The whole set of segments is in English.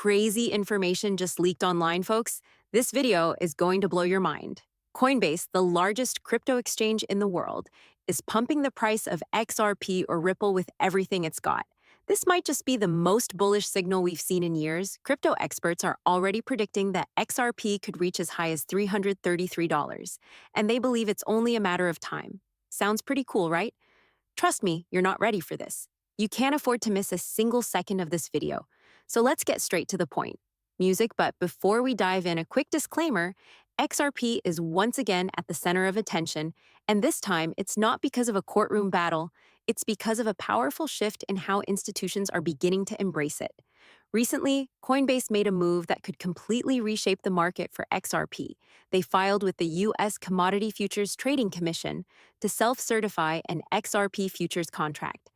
crazy information just leaked online, folks? This video is going to blow your mind. Coinbase, the largest crypto exchange in the world, is pumping the price of XRP or Ripple with everything it's got. This might just be the most bullish signal we've seen in years. Crypto experts are already predicting that XRP could reach as high as $333, and they believe it's only a matter of time. Sounds pretty cool, right? Trust me, you're not ready for this. You can't afford to miss a single second of this video. So let's get straight to the point. Music, but before we dive in, a quick disclaimer: XRP is once again at the center of attention, and this time it's not because of a courtroom battle, it's because of a powerful shift in how institutions are beginning to embrace it. Recently, Coinbase made a move that could completely reshape the market for XRP. They filed with the U.S. Commodity Futures Trading Commission to self-certify an XRP futures contract.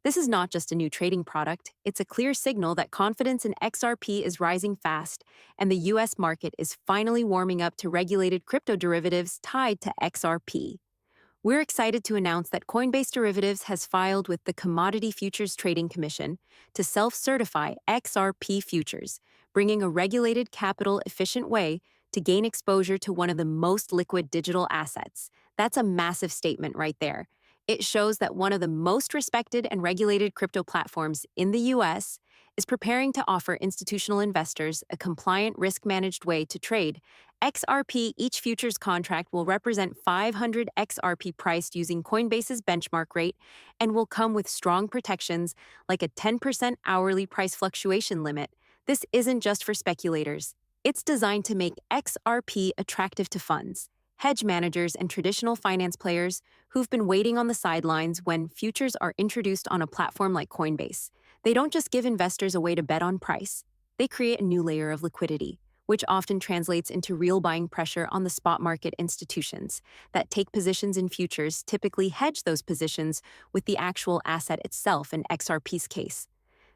This is not just a new trading product, it's a clear signal that confidence in XRP is rising fast, and the US market is finally warming up to regulated crypto derivatives tied to XRP. We're excited to announce that Coinbase Derivatives has filed with the Commodity Futures Trading Commission to self-certify XRP futures, bringing a regulated, capital-efficient way to gain exposure to one of the most liquid digital assets. That's a massive statement right there. It shows that one of the most respected and regulated crypto platforms in the US is preparing to offer institutional investors a compliant, risk-managed way to trade XRP. Each futures contract will represent 500 XRP priced using Coinbase's benchmark rate and will come with strong protections like a 10% hourly price fluctuation limit. This isn't just for speculators. It's designed to make XRP attractive to funds, hedge managers, and traditional finance players who've been waiting on the sidelines when futures are introduced on a platform like Coinbase. They don't just give investors a way to bet on price, they create a new layer of liquidity, which often translates into real buying pressure on the spot market. Institutions that take positions in futures typically hedge those positions with the actual asset itself. In XRP's case,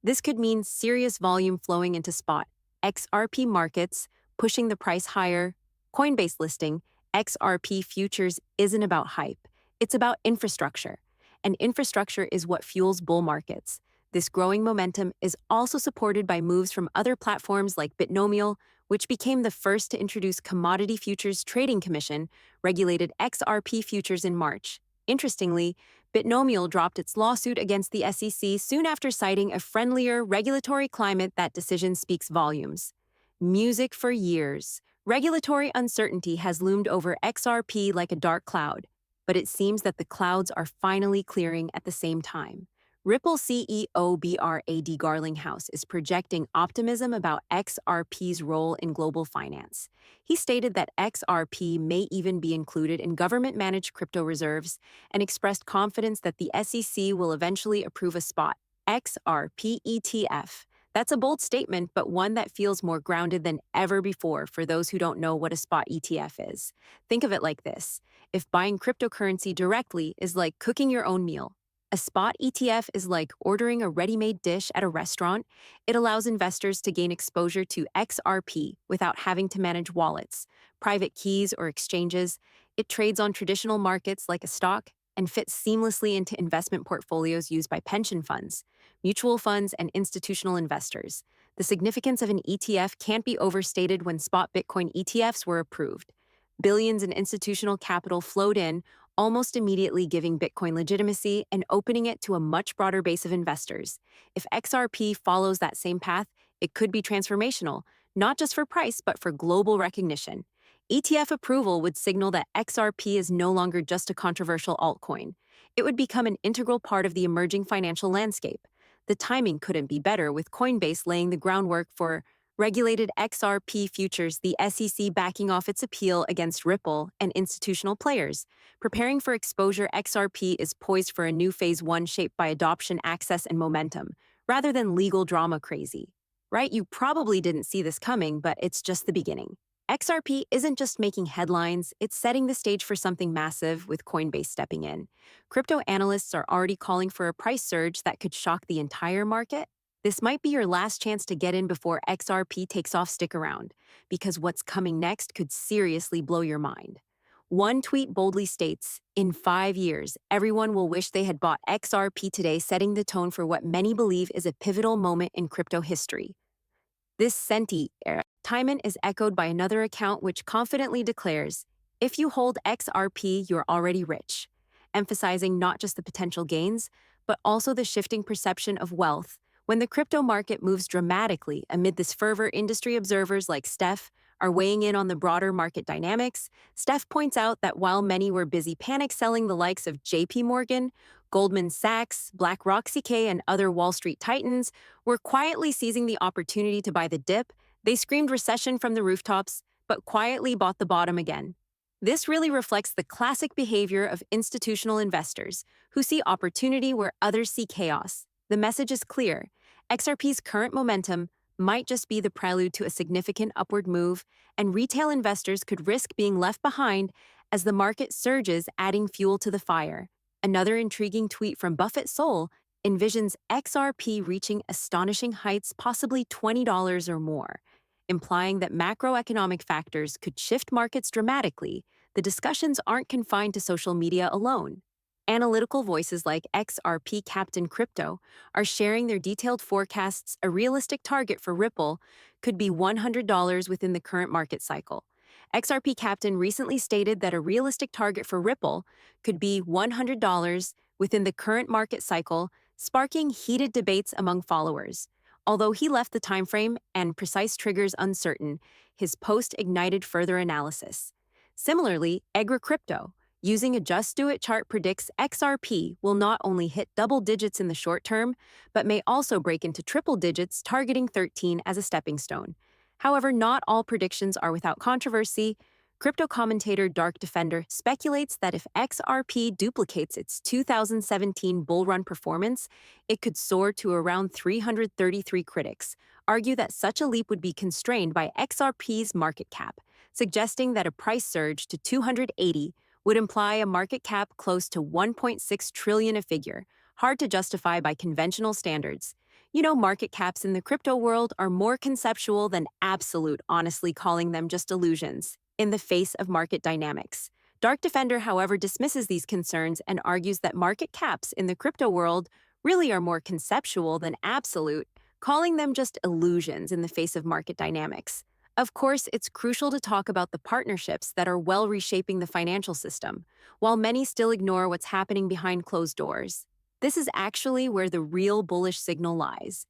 this could mean serious volume flowing into spot XRP markets, pushing the price higher. Coinbase listing XRP futures isn't about hype, it's about infrastructure. And infrastructure is what fuels bull markets. This growing momentum is also supported by moves from other platforms like Binomial, which became the first to introduce Commodity Futures Trading Commission regulated XRP futures in March. Interestingly, Binomial dropped its lawsuit against the SEC soon after citing a friendlier regulatory climate. That decision speaks volumes. Music. For years, regulatory uncertainty has loomed over XRP like a dark cloud, but it seems that the clouds are finally clearing at the same time. Ripple CEO Brad Garlinghouse is projecting optimism about XRP's role in global finance. He stated that XRP may even be included in government-managed crypto reserves and expressed confidence that the SEC will eventually approve a spot XRP ETF. That's a bold statement, but one that feels more grounded than ever before for those who don't know what a spot ETF is. Think of it like this: if buying cryptocurrency directly is like cooking your own meal, a spot ETF is like ordering a ready-made dish at a restaurant. It allows investors to gain exposure to XRP without having to manage wallets, private keys, or exchanges. It trades on traditional markets like a stock and fits seamlessly into investment portfolios used by pension funds, mutual funds, and institutional investors. The significance of an ETF can't be overstated. When spot Bitcoin ETFs were approved, billions in institutional capital flowed in almost immediately, giving Bitcoin legitimacy and opening it to a much broader base of investors. If XRP follows that same path, it could be transformational, not just for price, but for global recognition. ETF approval would signal that XRP is no longer just a controversial altcoin. It would become an integral part of the emerging financial landscape. The timing couldn't be better, with Coinbase laying the groundwork for regulated XRP futures, the SEC backing off its appeal against Ripple, and institutional players preparing for exposure. XRP is poised for a new phase one shaped by adoption, access, and momentum, rather than legal drama. Crazy, right? You probably didn't see this coming, but it's just the beginning. XRP isn't just making headlines, it's setting the stage for something massive, with Coinbase stepping in. Crypto analysts are already calling for a price surge that could shock the entire market. This might be your last chance to get in before XRP takes off. Stick around, because what's coming next could seriously blow your mind. One tweet boldly states, "In 5 years, everyone will wish they had bought XRP today," setting the tone for what many believe is a pivotal moment in crypto history. This sentiment is echoed by another account which confidently declares, if you hold XRP, you're already rich, emphasizing not just the potential gains, but also the shifting perception of wealth. When the crypto market moves dramatically amid this fervor, industry observers like Steph are weighing in on the broader market dynamics. Steph points out that while many were busy panic selling, the likes of JP Morgan, Goldman Sachs, BlackRock, CK, and other Wall Street titans were quietly seizing the opportunity to buy the dip. They screamed recession from the rooftops, but quietly bought the bottom again. This really reflects the classic behavior of institutional investors who see opportunity where others see chaos. The message is clear. XRP's current momentum might just be the prelude to a significant upward move, and retail investors could risk being left behind as the market surges, adding fuel to the fire. Another intriguing tweet from Buffett Soul envisions XRP reaching astonishing heights, possibly $20 or more, implying that macroeconomic factors could shift markets dramatically. The discussions aren't confined to social media alone. Analytical voices like XRP Captain Crypto are sharing their detailed forecasts. A realistic target for Ripple could be $100 within the current market cycle. XRP Captain recently stated that a realistic target for Ripple could be $100 within the current market cycle, sparking heated debates among followers. Although he left the timeframe and precise triggers uncertain, his post ignited further analysis. Similarly, Egra Crypto, using a Just Do It chart, predicts XRP will not only hit double digits in the short term, but may also break into triple digits, targeting 13 as a stepping stone. However, not all predictions are without controversy. Crypto commentator Dark Defender speculates that if XRP duplicates its 2017 bull run performance, it could soar to around 333. Critics argue that such a leap would be constrained by XRP's market cap, suggesting that a price surge to 280 would imply a market cap close to 1.6 trillion, a figure hard to justify by conventional standards. Market caps in the crypto world are more conceptual than absolute, honestly calling them just illusions in the face of market dynamics. Dark Defender, however, dismisses these concerns and argues that market caps in the crypto world really are more conceptual than absolute, calling them just illusions in the face of market dynamics. Of course, it's crucial to talk about the partnerships that are reshaping the financial system, while many still ignore what's happening behind closed doors. This is actually where the real bullish signal lies.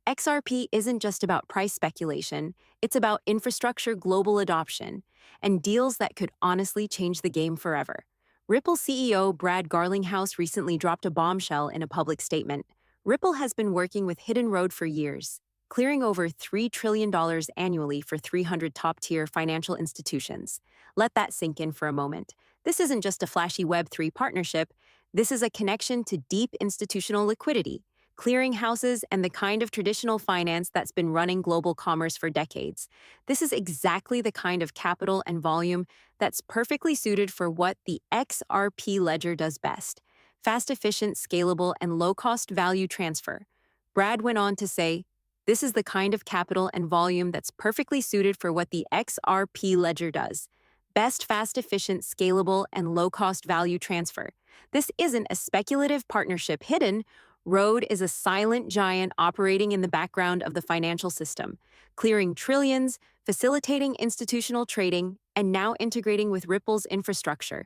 XRP isn't just about price speculation, it's about infrastructure, global adoption, and deals that could honestly change the game forever. Ripple CEO Brad Garlinghouse recently dropped a bombshell in a public statement. Ripple has been working with Hidden Road for years, clearing over $3 trillion annually for 300 top-tier financial institutions. Let that sink in for a moment. This isn't just a flashy Web3 partnership. This is a connection to deep institutional liquidity, clearinghouses, and the kind of traditional finance that's been running global commerce for decades. This is exactly the kind of capital and volume that's perfectly suited for what the XRP ledger does best: fast, efficient, scalable, and low-cost value transfer. Brad went on to say, this is the kind of capital and volume that's perfectly suited for what the XRP ledger does best: fast, efficient, scalable, and low-cost value transfer. This isn't a speculative partnership. Hidden Road is a silent giant operating in the background of the financial system, clearing trillions, facilitating institutional trading, and now integrating with Ripple's infrastructure.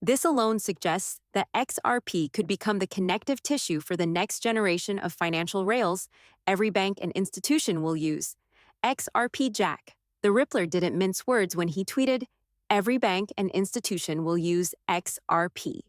This alone suggests that XRP could become the connective tissue for the next generation of financial rails every bank and institution will use. XRP Jack. The Rippler didn't mince words when he tweeted, every bank and institution will use XRP.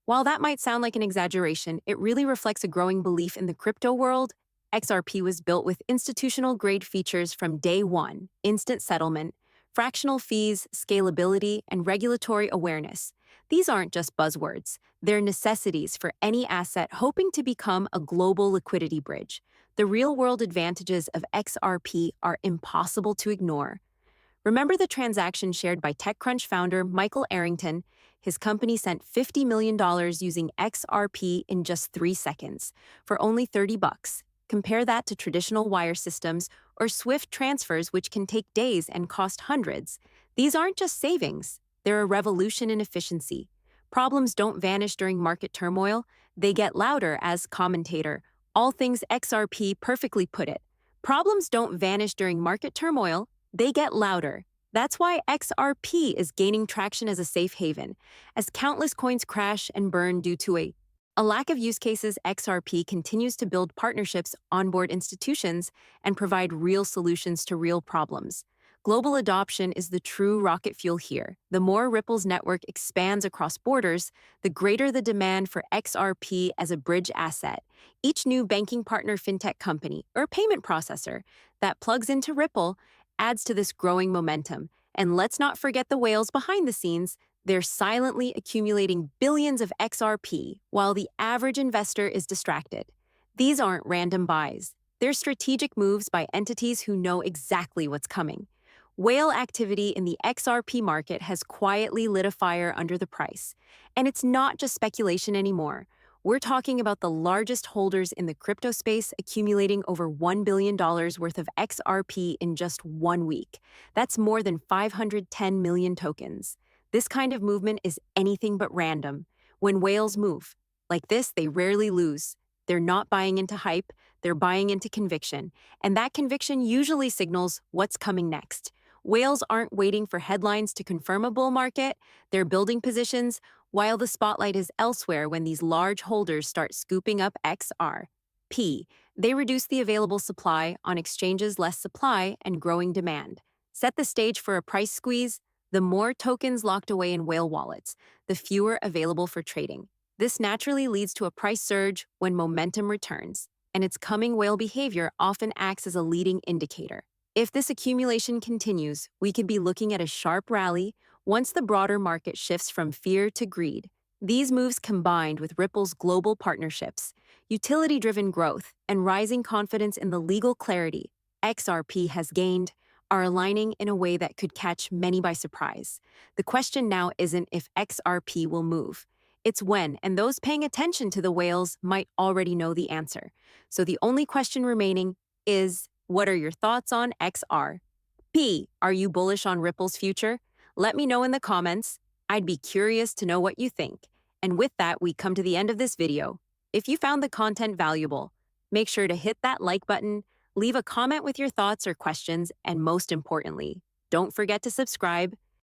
While that might sound like an exaggeration, it really reflects a growing belief in the crypto world. XRP was built with institutional-grade features from day one: instant settlement, fractional fees, scalability, and regulatory awareness. These aren't just buzzwords. They're necessities for any asset hoping to become a global liquidity bridge. The real-world advantages of XRP are impossible to ignore. Remember the transaction shared by TechCrunch founder Michael Arrington? His company sent $50 million using XRP in just 3 seconds for only $30. Compare that to traditional wire systems or SWIFT transfers, which can take days and cost hundreds. These aren't just savings, they're a revolution in efficiency. Problems don't vanish during market turmoil, they get louder. As commentator All Things XRP perfectly put it, Problems don't vanish during market turmoil, they get louder. That's why XRP is gaining traction as a safe haven. As countless coins crash and burn due to a lack of use cases, XRP continues to build partnerships, onboard institutions, and provide real solutions to real problems. Global adoption is the true rocket fuel here. The more Ripple's network expands across borders, the greater the demand for XRP as a bridge asset. Each new banking partner, fintech company, or payment processor that plugs into Ripple adds to this growing momentum. And let's not forget the whales behind the scenes. They're silently accumulating billions of XRP while the average investor is distracted. These aren't random buys. They're strategic moves by entities who know exactly what's coming. Whale activity in the XRP market has quietly lit a fire under the price. And it's not just speculation anymore. We're talking about the largest holders in the crypto space accumulating over $1 billion worth of XRP in just 1 week. That's more than 510 million tokens. This kind of movement is anything but random. When whales move like this, they rarely lose. They're not buying into hype, they're buying into conviction. And that conviction usually signals what's coming next. Whales aren't waiting for headlines to confirm a bull market, they're building positions while the spotlight is elsewhere. When these large holders start scooping up XRP, they reduce the available supply on exchanges, less supply and growing demand. Set the stage for a price squeeze. The more tokens locked away in whale wallets, the fewer available for trading. This naturally leads to a price surge when momentum returns, and its coming whale behavior often acts as a leading indicator. If this accumulation continues, we could be looking at a sharp rally once the broader market shifts from fear to greed. These moves, combined with Ripple's global partnerships, utility-driven growth, and rising confidence in the legal clarity XRP has gained, are aligning in a way that could catch many by surprise. The question now isn't if XRP will move. It's when, and those paying attention to the whales might already know the answer. So the only question remaining is, what are your thoughts on XRP? Are you bullish on Ripple's future? Let me know in the comments. I'd be curious to know what you think. And with that, we come to the end of this video. If you found the content valuable, make sure to hit that like button, leave a comment with your thoughts or questions, and most importantly, don't forget to subscribe